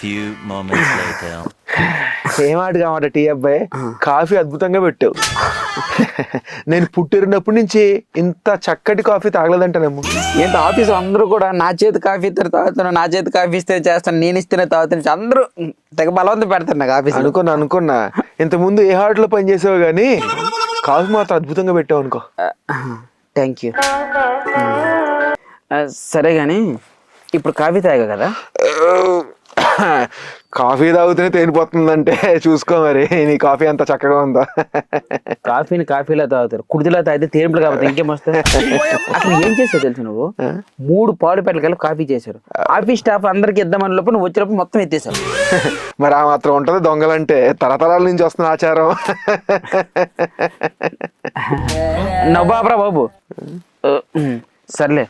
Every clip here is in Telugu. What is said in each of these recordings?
few moments later. ఏమాట కామాట టీ అబ్బాయి, కాఫీ అద్భుతంగా పెట్టావు. నేను పుట్టినప్పటి నుంచి ఇంత చక్కటి కాఫీ తాగలేదంటానేమో. ఏంటి ఆఫీస్ అందరూ కూడా నా చేతి కాఫీ ఇస్తే తాగుతున్నా, నా చేతి కాఫీ ఇస్తే చేస్తాను, నేను ఇస్తేనే తాగుతాను, అందరూ తెగ బలవంతం పెడతారు నాకు ఆఫీస్. అనుకున్నా ఇంతకుముందు ఏ హార్ట్లో పనిచేసావు కానీ కాఫీ మాత్రం అద్భుతంగా పెట్టావు అనుకో. Thank you. సరే కానీ ఇప్పుడు కాఫీ తాగా కదా, కాఫీ తాగుతూనే తేలిపోతుందంటే చూసుకో మరి నీ కాఫీ అంత చక్కగా ఉందా. కాఫీని కాఫీలో తాగుతారు, కుడిదిలో తాగితే తేలిపులు కాబట్టి ఇంకేం వస్తాయి. అసలు ఏం చేసావు తెలుసు, నువ్వు 3 పాలు పెట్టలు కలిపి కాఫీ చేశారు. ఆఫీస్ స్టాఫ్ అందరికి ఇద్దామని లోపు నువ్వు వచ్చినప్పుడు మొత్తం ఎత్తేసావు. మరి ఆ మాత్రం ఉంటది దొంగలంటే, తరతరాల నుంచి వస్తున్న ఆచారం. నవ్వాబ్రా బాబు. సర్లే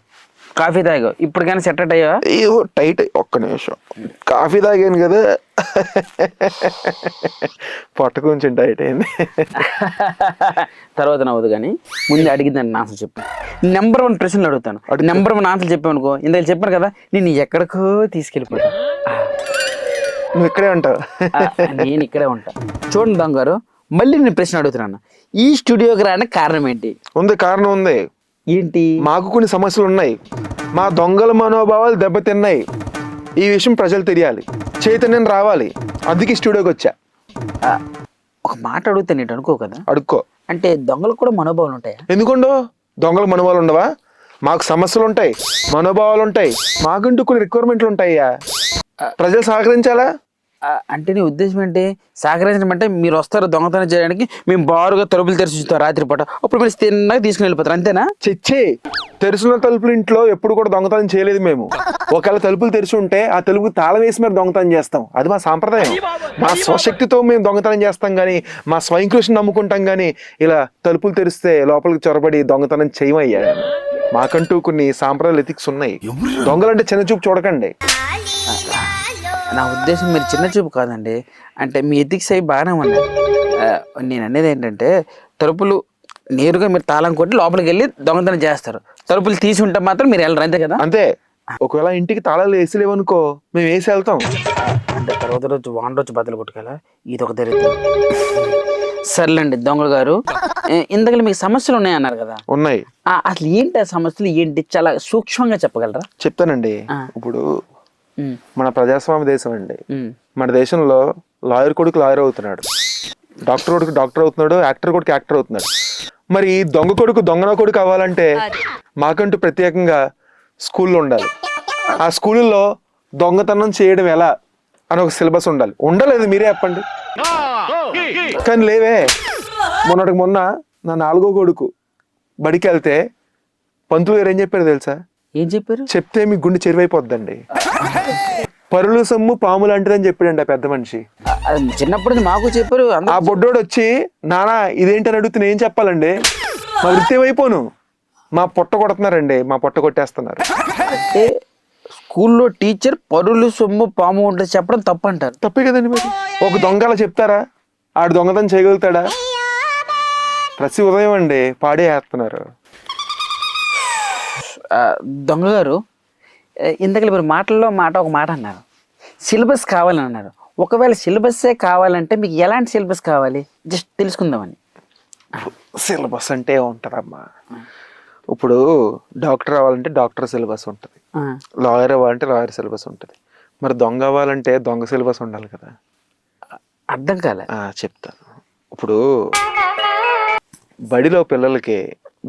కాఫీ తాగావు, ఇప్పుడు కానీ సెట్ అయ్యా? అయ్యో టైట్, ఒక్క నిమిషం. కాఫీ తాగాను కదా, పొట్ట కొంచెం టైట్ అయింది. తర్వాత నవ్వదు కానీ ముందు అడిగిందని నా ఆన్సర్ చెప్పు. నెంబర్ 1 ప్రశ్నలు అడుగుతాను, నెంబర్ 1 ఆన్సర్ చెప్పావు అనుకో, ఇందాక చెప్పాను కదా నేను ఎక్కడికో తీసుకెళ్ళిపోతాను. నువ్వు ఇక్కడే ఉంటావు, నేను ఇక్కడే ఉంటా. చూడండి దొంగారు, మళ్ళీ నేను ప్రశ్న అడుగుతున్నాను. ఈ స్టూడియోకి రావడానికి కారణం ఏంటి? కారణం ఉంది. ఏంటి? మాకు కొన్ని సమస్యలు ఉన్నాయి, మా దొంగల మనోభావాలు దెబ్బతిన్నాయి. ఈ విషయం ప్రజలు తెలియాలి, చైతన్యం రావాలి, అందుకే స్టూడియోకి వచ్చా. ఒక మాట అడిగితే నేను అనుకో కదా. అడుక్కో. అంటే దొంగలకు కూడా మనోభావాలు ఉంటాయా? ఎందుకుండో, దొంగల మనోభావాలు ఉండవా? మాకు సమస్యలు ఉంటాయి, మనోభావాలు ఉంటాయి, మాకంటూ కొన్ని రిక్వైర్మెంట్లు ఉంటాయ్యా. ప్రజలు సహకరించాలా. అంటే నీ ఉద్దేశం ఏంటి? సహకరించడం అంటే మీరు వస్తారు దొంగతనం చేయడానికి, మేము బారుగా తలుపులు తెరిచి చూస్తాం రాత్రిపూట, అప్పుడు మీరు తిన్నాక తీసుకుని వెళ్ళిపోతారు, అంతేనా? చెచ్చే, తెరిచిన తలుపులు ఇంట్లో ఎప్పుడు కూడా దొంగతనం చేయలేదు మేము. ఒకవేళ తలుపులు తెరిచి ఉంటే ఆ తలుపుకి తాళం వేసి మేము దొంగతనం చేస్తాం, అది మా సాంప్రదాయం. మా స్వశక్తితో మేము దొంగతనం చేస్తాం కానీ, మా స్వయం కృషిని నమ్ముకుంటాం కానీ, ఇలా తలుపులు తెరిస్తే లోపలికి చొరబడి దొంగతనం చేయమయ్యా. మాకంటూ కొన్ని సాంప్రదాయాలు ఎథిక్స్ ఉన్నాయి. దొంగలంటే చిన్న చూపు చూడకండి. నా ఉద్దేశం మీరు చిన్న చూపు కాదండి, అంటే మీ ఎథిక్స్ అవి బాగానే ఉన్నాయి. నేను అనేది ఏంటంటే, తలుపులు నేరుగా మీరు తాళం కొట్టి లోపలికి వెళ్ళి దొంగతనం చేస్తారు, తలుపులు తీసి ఉంటే మాత్రం మీరు వెళ్ళరు, అంతే కదా? అంతే. ఒకవేళ ఇంటికి తాళాలు వేసి లేవనుకో, మేము వేసి వెళ్తాం. అంటే తర్వాత రోజు వాన రోజు బద్దలు కొట్టుకెళ్ళా, ఇది ఒక దరిద్రం. సర్లేండి దొంగ గారు, ఇంతకీ మీకు సమస్యలు ఉన్నాయి అన్నారు కదా. ఉన్నాయి. అసలు ఏంటి ఆ సమస్యలు ఏంటి, చాలా సూక్ష్మంగా చెప్పగలరా? చెప్తానండి. ఇప్పుడు మన ప్రజాస్వామ్య దేశం అండి. మన దేశంలో లాయర్ కొడుకు లాయర్ అవుతున్నాడు, డాక్టర్ కొడుకు డాక్టర్ అవుతున్నాడు, యాక్టర్ కొడుకు యాక్టర్ అవుతున్నాడు. మరి దొంగ కొడుకు దొంగన కొడుకు అవ్వాలంటే మాకంటూ ప్రత్యేకంగా స్కూల్లో ఉండాలి. ఆ స్కూల్లో దొంగతనం చేయడం ఎలా అని ఒక సిలబస్ ఉండాలి. ఉండలేదు, మీరే చెప్పండి. కానీ లేవే. మొన్న నా 4వ కొడుకు బడికి వెళ్తే పంతులు గారు ఏం చెప్పారు తెలుసా? ఏం చెప్పారు? చెప్తే మీ గుండె చెరువైపోద్దండి. పరులు సొమ్ము పాములు అంటదని చెప్పాడండి ఆ పెద్ద మనిషి. చిన్నప్పుడు మాకు చెప్పారు. ఆ బొడ్డోడు వచ్చి నానా ఇదేంటని అడుగుతున్నా ఏం చెప్పాలండి? మా వృత్తి అయిపోను, మా పొట్ట కొడుతున్నారండి, మా పొట్ట కొట్టేస్తున్నారు. అంటే స్కూల్లో టీచర్ పరులు సొమ్ము పాము ఉంటే చెప్పడం తప్పు అంటారు. తప్పే కదండి. మరి ఒక దొంగ అలా చెప్తారా? ఆడు దొంగతనం చేయగలుగుతాడా? ప్రతి ఉదయం అండి పాడే వేస్తున్నారు. దొంగ గారు, ఇంతకీ మీరు మాటల్లో ఒక మాట అన్నారు, సిలబస్ కావాలని అన్నారు. ఒకవేళ సిలబస్సే కావాలంటే మీకు ఎలాంటి సిలబస్ కావాలి, జస్ట్ తెలుసుకుందామని. సిలబస్ అంటే ఉంటుందమ్మా. ఇప్పుడు డాక్టర్ అవ్వాలంటే డాక్టర్ సిలబస్ ఉంటుంది, లాయర్ అవ్వాలంటే లాయర్ సిలబస్ ఉంటుంది. మరి దొంగ అవ్వాలంటే దొంగ సిలబస్ ఉండాలి కదా. అర్థం కాలే. చెప్తాను. ఇప్పుడు బడిలో పిల్లలకి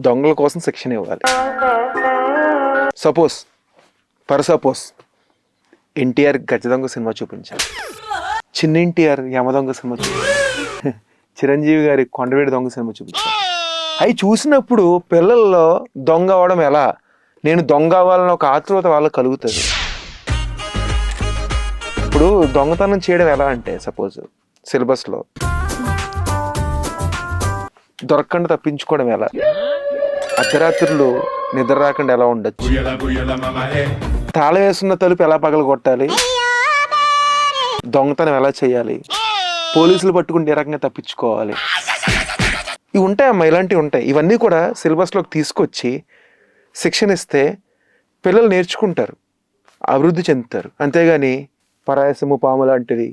దొంగల కోసం శిక్షణ ఇవ్వాలి. సపోజ్ ఎన్టీఆర్ గజ దొంగ సినిమా చూపించాలి, చిన్న ఎన్టీఆర్ యమ దొంగ సినిమా చూపించాలి, చిరంజీవి గారి కొండవీడి దొంగ సినిమా చూపించాలి. అవి చూసినప్పుడు పిల్లల్లో దొంగ అవ్వడం ఎలా, నేను దొంగ అవ్వాలని ఒక ఆతృత వాళ్ళకి కలుగుతుంది. ఇప్పుడు దొంగతనం చేయడం ఎలా అంటే, సపోజ్ సిలబస్లో దొరకకుండా తప్పించుకోవడం ఎలా, అర్ధరాత్రులు నిద్ర రాకుండా ఎలా ఉండొచ్చు, తాళం వేసున్న తలుపు ఎలా పగలగొట్టాలి, దొంగతనం ఎలా చేయాలి, పోలీసులు పట్టుకుంటే ఏ రకంగా తప్పించుకోవాలి, ఇవి ఉంటాయమ్మా. ఇలాంటివి ఉంటాయి. ఇవన్నీ కూడా సిలబస్లోకి తీసుకొచ్చి శిక్షణ ఇస్తే పిల్లలు నేర్చుకుంటారు, అభివృద్ధి చెందుతారు. అంతేగాని పరాయసము పాము లాంటిది,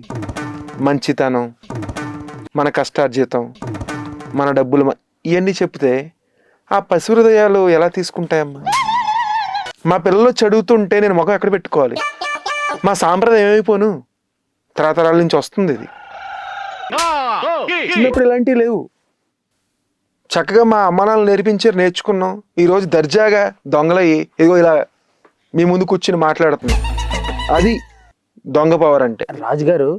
మంచితనం, మన కష్టార్జితం, మన డబ్బులు ఇవన్నీ చెప్తే ఆ పసి హృదయాలు ఎలా తీసుకుంటాయమ్మా? మా పిల్లలు చదువుతుంటే నేను ముఖం ఎక్కడ పెట్టుకోవాలి? మా సాంప్రదాయం ఏమైపోను? తరతరాల నుంచి వస్తుంది ఇది. చిన్నప్పుడు ఇలాంటివి లేవు. చక్కగా మా అమ్మానాలు నేర్పించారు, నేర్చుకున్నాం. ఈరోజు దర్జాగా దొంగలయ్యి ఇదిగో ఇలా మీ ముందు కూర్చుని మాట్లాడుతున్నాం. అది దొంగ పవర్ అంటే. రాజుగారు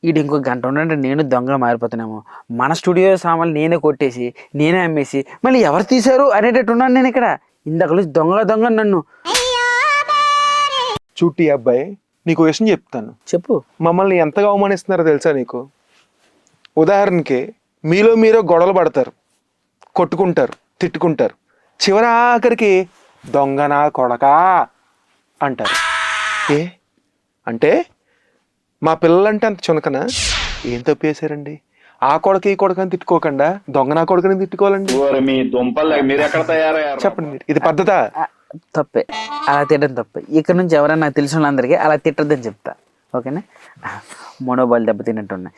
ఈడు ఇంకో గంట ఉండంటే నేను దొంగ మారిపోతున్నాము. మన స్టూడియో సామాన్లు నేనే కొట్టేసి నేనే అమ్మేసి మళ్ళీ ఎవరు తీశారు అనేటట్టు ఉన్నాను నేను ఇక్కడ. ఇందాక నుంచి దొంగ దొంగ నన్ను. చూటి అబ్బాయి, నీకు విషయం చెప్తాను. చెప్పు. మమ్మల్ని ఎంతగా అవమానిస్తున్నారో తెలుసా నీకు? ఉదాహరణకి మీలో మీరే గొడవలు పడతారు, కొట్టుకుంటారు, తిట్టుకుంటారు, చివరి ఆఖరికి దొంగనా కొడకా అంటారు. ఏ అంటే మా పిల్లలంటే అంత చునకనా? ఏం తప్పు చేశారండి? ఆ కొడక ఈ కొడకని తిట్టుకోకుండా దొంగ నా కొడుకుని తిట్టుకోవాలండి. చెప్పండి మీరు, ఇది పద్ధతా? తప్పే, అలా తిట్టడం తప్పే. ఇక్కడ నుంచి ఎవరైనా నాకు తెలిసిన వాళ్ళందరికీ అలా తిట్టద్దని చెప్తా. ఓకేనా? మనోబాల్ దెబ్బతిన్నట్టున్నాయి.